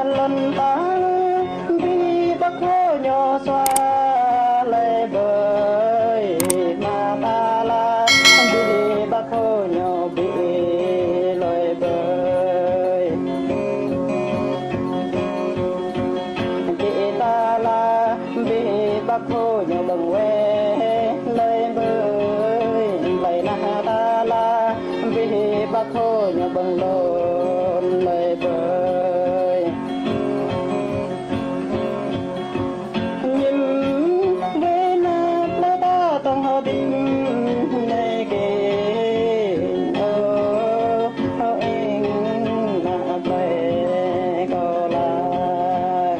lần ta đi bắc hồ nhỏ xoa lệ bơi mà ta là đi bắc hồ nhỏ bị lội bơi chị ta là bị bắc hồ nhỏ bằng quê lội bơi vậy là ta là bị bắc hồ nhỏ bằng lộn lội bơi nhìn về nát lá ta tông họ bình này kề ô em nát về có lại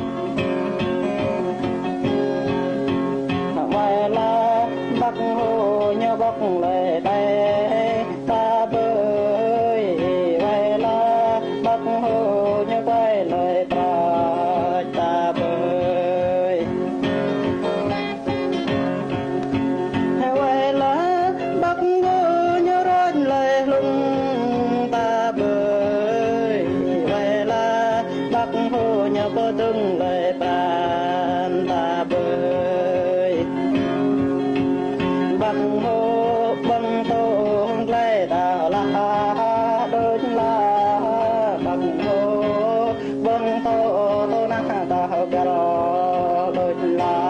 ngoài là bắc hồ nhớ bốc lời đây ta bơi ngoài là bắc hồ nhớ quay lời ta bơi ngoài là bắc hồ nhớ rơi lời lung ta bơi ngoài là bắc hồ nhớ có từng lời ta bơi bằng mô bằng tô lệ đào la đôi la bằng mô bằng tô tô na đào gà đôi la